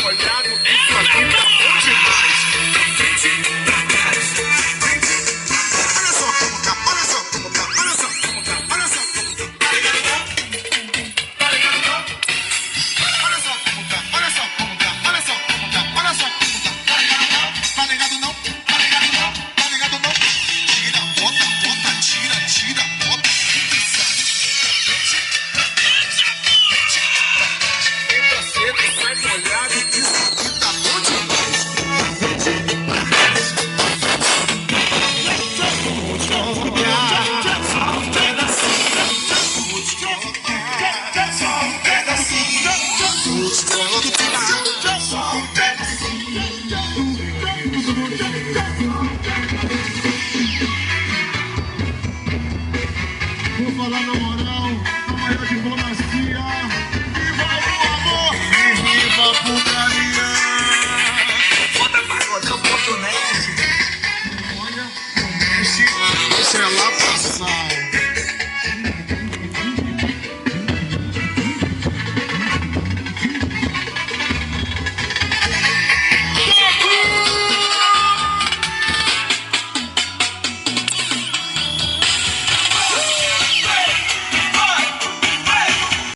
molhado, isso aqui tá bom demais. Olha só como tá, olha só como tá, olha só como tá, olha só como tá. Tá ligado não? Tá ligado não? Olha só como tá, olha só como tá, olha só como tá, olha só como tá. Tá ligado não? Tá ligado não? Tá ligado não? Tá ligado não? Tira, bota, bota, tira, tira, bota, entra e sai. Entra cedo e sai molhado, isso aqui tá bom demais. Vou falar na moral, na maior diplomacia. Viva o amor e viva a putaria. Bota pagodão, bota o Nerd. Olha, o Nerd, esse é lá